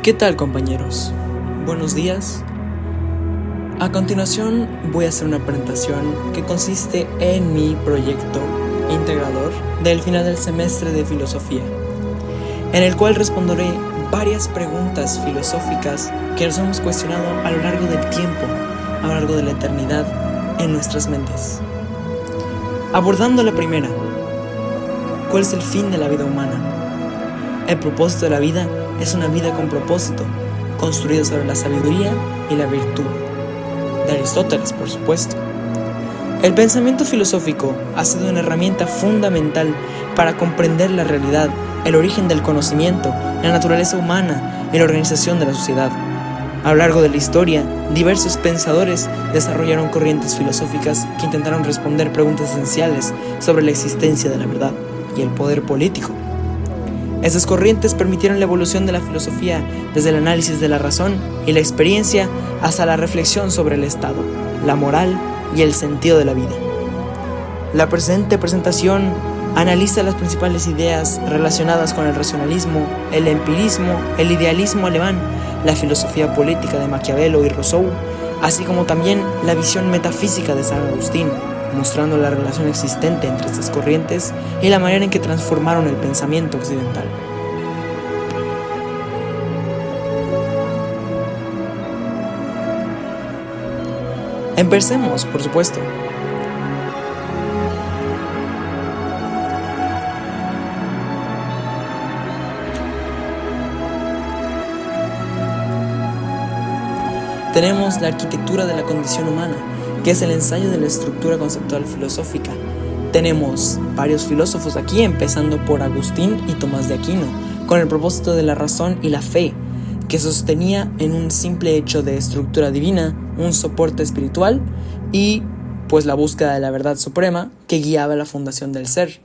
¿Qué tal, compañeros? Buenos días. A continuación voy a hacer una presentación que consiste en mi proyecto integrador del final del semestre de filosofía, en el cual responderé varias preguntas filosóficas que nos hemos cuestionado a lo largo del tiempo, a lo largo de la eternidad, en nuestras mentes. Abordando la primera: ¿cuál es el fin de la vida humana? El propósito de la vida es una vida con propósito, construida sobre la sabiduría y la virtud. De Aristóteles, por supuesto. El pensamiento filosófico ha sido una herramienta fundamental para comprender la realidad, el origen del conocimiento, la naturaleza humana y la organización de la sociedad. A lo largo de la historia, diversos pensadores desarrollaron corrientes filosóficas que intentaron responder preguntas esenciales sobre la existencia de la verdad y el poder político. Estas corrientes permitieron la evolución de la filosofía desde el análisis de la razón y la experiencia hasta la reflexión sobre el Estado, la moral y el sentido de la vida. La presente presentación analiza las principales ideas relacionadas con el racionalismo, el empirismo, el idealismo alemán, la filosofía política de Maquiavelo y Rousseau, así como también la visión metafísica de San Agustín, mostrando la relación existente entre estas corrientes y la manera en que transformaron el pensamiento occidental. Empecemos, por supuesto. Tenemos la arquitectura de la condición humana, que es el ensayo de la estructura conceptual filosófica. Tenemos varios filósofos aquí, empezando por Agustín y Tomás de Aquino, con el propósito de la razón y la fe, que sostenía en un simple hecho de estructura divina, un soporte espiritual y pues la búsqueda de la verdad suprema que guiaba la fundación del ser.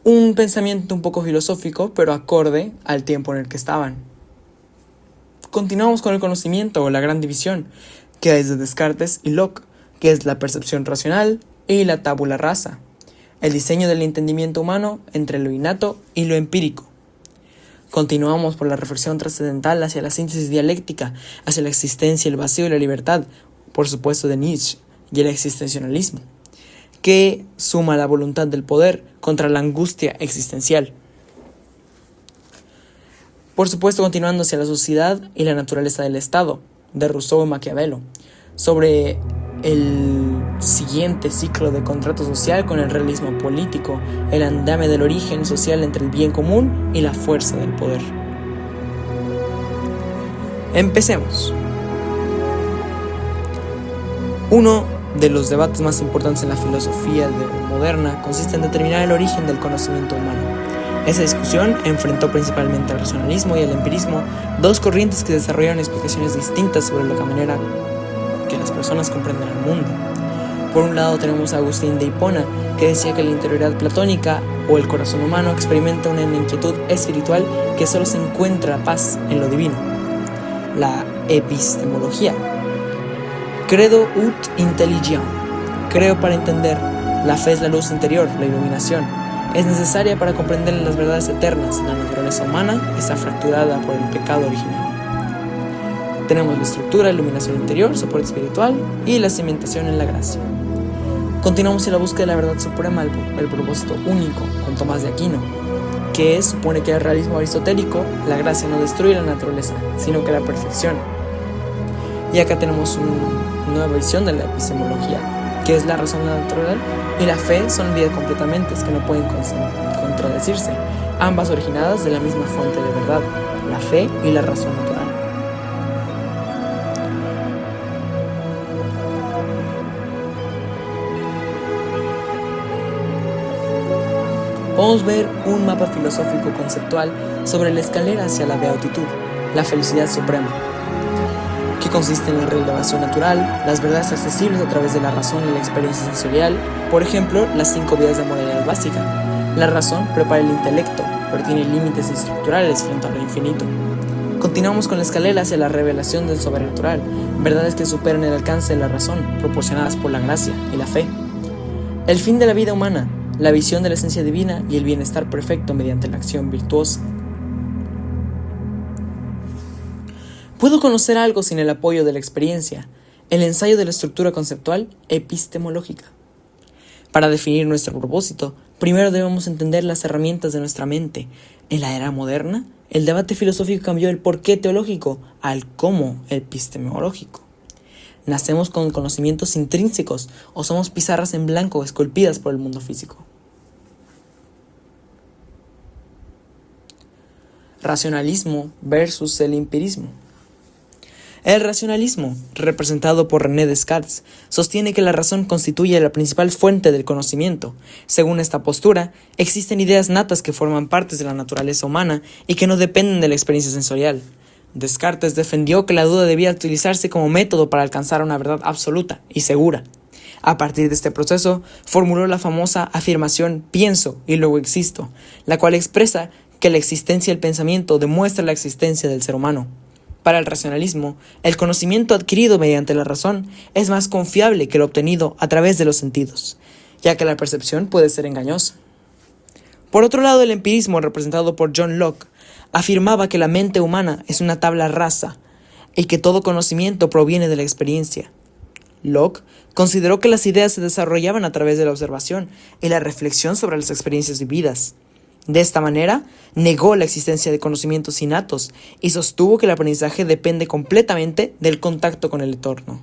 Un pensamiento un poco filosófico, pero acorde al tiempo en el que estaban. Continuamos con el conocimiento o la gran división, que es de Descartes y Locke, que es la percepción racional y la tabula rasa, el diseño del entendimiento humano entre lo innato y lo empírico. Continuamos por la reflexión trascendental hacia la síntesis dialéctica, hacia la existencia, el vacío y la libertad, por supuesto de Nietzsche, y el existencialismo, que suma la voluntad del poder contra la angustia existencial. Por supuesto, continuando hacia la sociedad y la naturaleza del Estado, de Rousseau y Maquiavelo, sobre el siguiente ciclo de contrato social con el realismo político, el andame del origen social entre el bien común y la fuerza del poder. Empecemos. Uno de los debates más importantes en la filosofía moderna consiste en determinar el origen del conocimiento humano. Esa discusión enfrentó principalmente al racionalismo y al empirismo, dos corrientes que desarrollaron explicaciones distintas sobre la manera que las personas comprenden el mundo. Por un lado tenemos a Agustín de Hipona, que decía que la interioridad platónica o el corazón humano experimenta una inquietud espiritual que solo se encuentra paz en lo divino. La epistemología. Credo ut intelligiam. Creo para entender. La fe es la luz interior, la iluminación. Es necesaria para comprender las verdades eternas. La naturaleza humana está fracturada por el pecado original. Tenemos la estructura, la iluminación interior, soporte espiritual y la cimentación en la gracia. Continuamos en la búsqueda de la verdad suprema, el propósito único, con Tomás de Aquino, que supone que el realismo aristotélico, la gracia no destruye la naturaleza, sino que la perfecciona. Y acá tenemos una nueva visión de la epistemología, que es la razón natural y la fe son vidas completamente que no pueden contradecirse, ambas originadas de la misma fuente de verdad, la fe y la razón natural. Podemos ver un mapa filosófico conceptual sobre la escalera hacia la beatitud, la felicidad suprema, que consiste en la relevación natural, las verdades accesibles a través de la razón y la experiencia sensorial, por ejemplo, las 5 vías de moralidad básica. La razón prepara el intelecto, pero tiene límites estructurales frente a lo infinito. Continuamos con la escalera hacia la revelación del sobrenatural, verdades que superan el alcance de la razón, proporcionadas por la gracia y la fe. El fin de la vida humana, la visión de la esencia divina y el bienestar perfecto mediante la acción virtuosa. Puedo conocer algo sin el apoyo de la experiencia, el ensayo de la estructura conceptual epistemológica. Para definir nuestro propósito, primero debemos entender las herramientas de nuestra mente. En la era moderna, el debate filosófico cambió el por qué teológico al cómo epistemológico. ¿Nacemos con conocimientos intrínsecos o somos pizarras en blanco esculpidas por el mundo físico? Racionalismo versus el empirismo. El racionalismo, representado por René Descartes, sostiene que la razón constituye la principal fuente del conocimiento. Según esta postura, existen ideas natas que forman partes de la naturaleza humana y que no dependen de la experiencia sensorial. Descartes defendió que la duda debía utilizarse como método para alcanzar una verdad absoluta y segura. A partir de este proceso, formuló la famosa afirmación «pienso y luego existo», la cual expresa que la existencia del pensamiento demuestra la existencia del ser humano. Para el racionalismo, el conocimiento adquirido mediante la razón es más confiable que el obtenido a través de los sentidos, ya que la percepción puede ser engañosa. Por otro lado, el empirismo, representado por John Locke, afirmaba que la mente humana es una tabla rasa y que todo conocimiento proviene de la experiencia. Locke consideró que las ideas se desarrollaban a través de la observación y la reflexión sobre las experiencias vividas. De esta manera, negó la existencia de conocimientos innatos y sostuvo que el aprendizaje depende completamente del contacto con el entorno.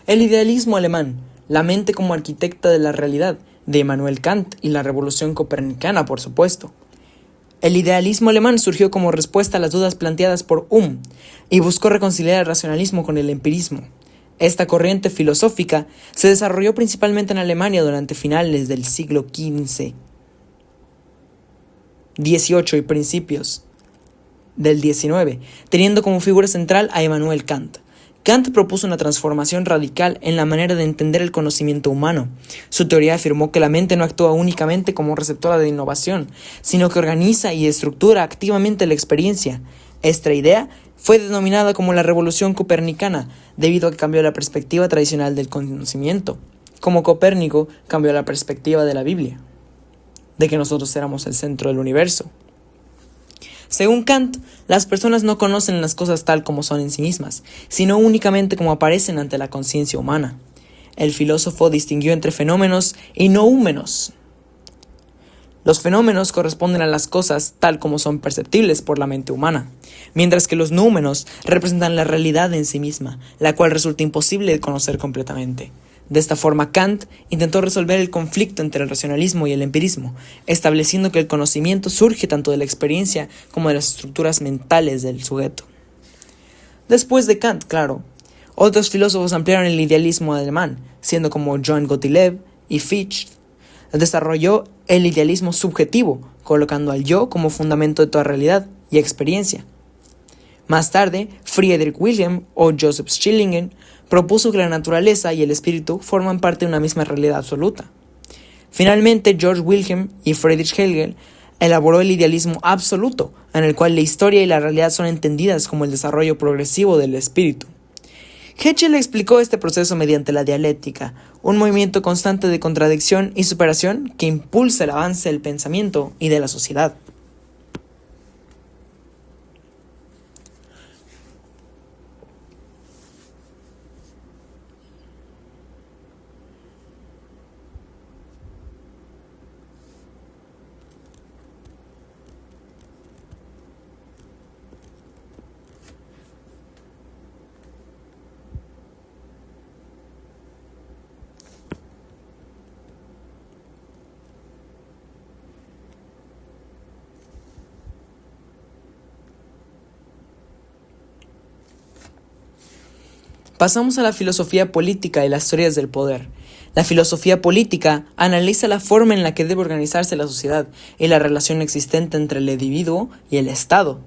El idealismo alemán, la mente como arquitecta de la realidad, de Immanuel Kant y la revolución copernicana, por supuesto. El idealismo alemán surgió como respuesta a las dudas planteadas por y buscó reconciliar el racionalismo con el empirismo. Esta corriente filosófica se desarrolló principalmente en Alemania durante finales del siglo XV, XVIII y principios del XIX, teniendo como figura central a Immanuel Kant. Kant propuso una transformación radical en la manera de entender el conocimiento humano. Su teoría afirmó que la mente no actúa únicamente como receptora de innovación, sino que organiza y estructura activamente la experiencia. Esta idea fue denominada como la revolución copernicana, debido a que cambió la perspectiva tradicional del conocimiento, como Copérnico cambió la perspectiva de la Biblia, de que nosotros éramos el centro del universo. Según Kant, las personas no conocen las cosas tal como son en sí mismas, sino únicamente como aparecen ante la conciencia humana. El filósofo distinguió entre fenómenos y noúmenos. Los fenómenos corresponden a las cosas tal como son perceptibles por la mente humana, mientras que los noúmenos representan la realidad en sí misma, la cual resulta imposible de conocer completamente. De esta forma, Kant intentó resolver el conflicto entre el racionalismo y el empirismo, estableciendo que el conocimiento surge tanto de la experiencia como de las estructuras mentales del sujeto. Después de Kant, claro, otros filósofos ampliaron el idealismo alemán, siendo como Johann Gottlieb y Fichte. Desarrolló el idealismo subjetivo, colocando al yo como fundamento de toda realidad y experiencia. Más tarde, Friedrich Wilhelm o Joseph Schillingen propuso que la naturaleza y el espíritu forman parte de una misma realidad absoluta. Finalmente, Georg Wilhelm y Friedrich Hegel elaboró el idealismo absoluto, en el cual la historia y la realidad son entendidas como el desarrollo progresivo del espíritu. Hegel explicó este proceso mediante la dialéctica, un movimiento constante de contradicción y superación que impulsa el avance del pensamiento y de la sociedad. Pasamos a la filosofía política y las teorías del poder. La filosofía política analiza la forma en la que debe organizarse la sociedad y la relación existente entre el individuo y el Estado.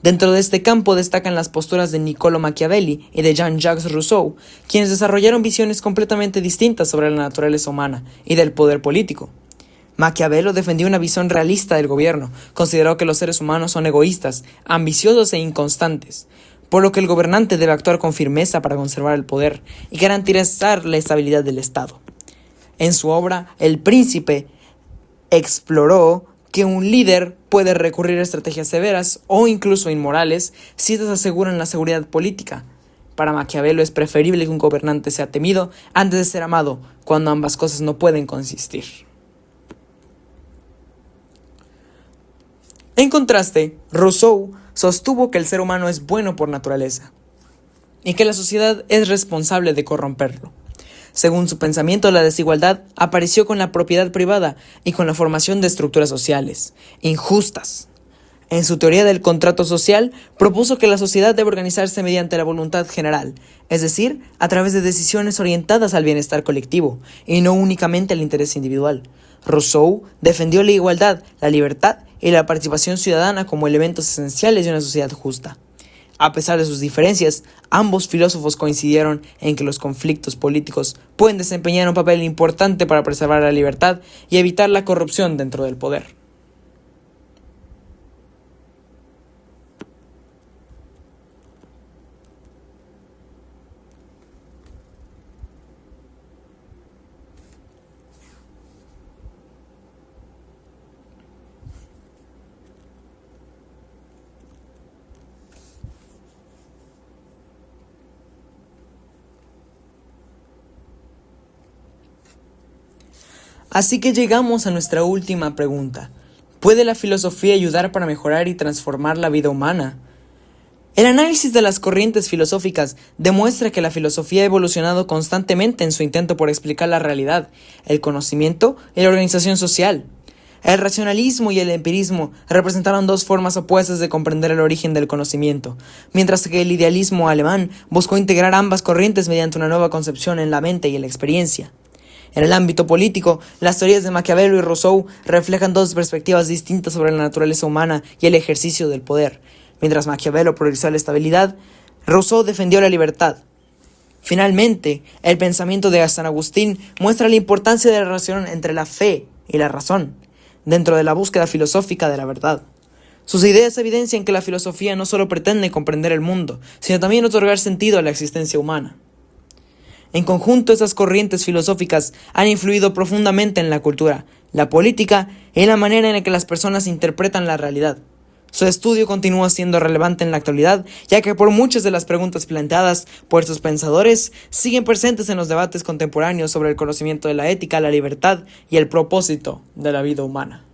Dentro de este campo destacan las posturas de Niccolò Machiavelli y de Jean-Jacques Rousseau, quienes desarrollaron visiones completamente distintas sobre la naturaleza humana y del poder político. Maquiavelo defendió una visión realista del gobierno, consideró que los seres humanos son egoístas, ambiciosos e inconstantes. por lo que el gobernante debe actuar con firmeza para conservar el poder y garantizar la estabilidad del Estado. En su obra, El Príncipe exploró que un líder puede recurrir a estrategias severas o incluso inmorales si estas aseguran la seguridad política. Para Maquiavelo es preferible que un gobernante sea temido antes de ser amado, cuando ambas cosas no pueden coexistir. En contraste, Rousseau sostuvo que el ser humano es bueno por naturaleza y que la sociedad es responsable de corromperlo. Según su pensamiento, la desigualdad apareció con la propiedad privada y con la formación de estructuras sociales injustas. En su teoría del contrato social, propuso que la sociedad debe organizarse mediante la voluntad general, es decir, a través de decisiones orientadas al bienestar colectivo y no únicamente al interés individual. Rousseau defendió la igualdad, la libertad y la participación ciudadana como elementos esenciales de una sociedad justa. A pesar de sus diferencias, ambos filósofos coincidieron en que los conflictos políticos pueden desempeñar un papel importante para preservar la libertad y evitar la corrupción dentro del poder. Así que llegamos a nuestra última pregunta. ¿Puede la filosofía ayudar para mejorar y transformar la vida humana? El análisis de las corrientes filosóficas demuestra que la filosofía ha evolucionado constantemente en su intento por explicar la realidad, el conocimiento y la organización social. El racionalismo y el empirismo representaron dos formas opuestas de comprender el origen del conocimiento, mientras que el idealismo alemán buscó integrar ambas corrientes mediante una nueva concepción en la mente y en la experiencia. En el ámbito político, las teorías de Maquiavelo y Rousseau reflejan dos perspectivas distintas sobre la naturaleza humana y el ejercicio del poder. Mientras Maquiavelo priorizó la estabilidad, Rousseau defendió la libertad. Finalmente, el pensamiento de San Agustín muestra la importancia de la relación entre la fe y la razón, dentro de la búsqueda filosófica de la verdad. Sus ideas evidencian que la filosofía no solo pretende comprender el mundo, sino también otorgar sentido a la existencia humana. En conjunto, esas corrientes filosóficas han influido profundamente en la cultura, la política y en la manera en la que las personas interpretan la realidad. Su estudio continúa siendo relevante en la actualidad, ya que por muchas de las preguntas planteadas por estos pensadores siguen presentes en los debates contemporáneos sobre el conocimiento de la ética, la libertad y el propósito de la vida humana.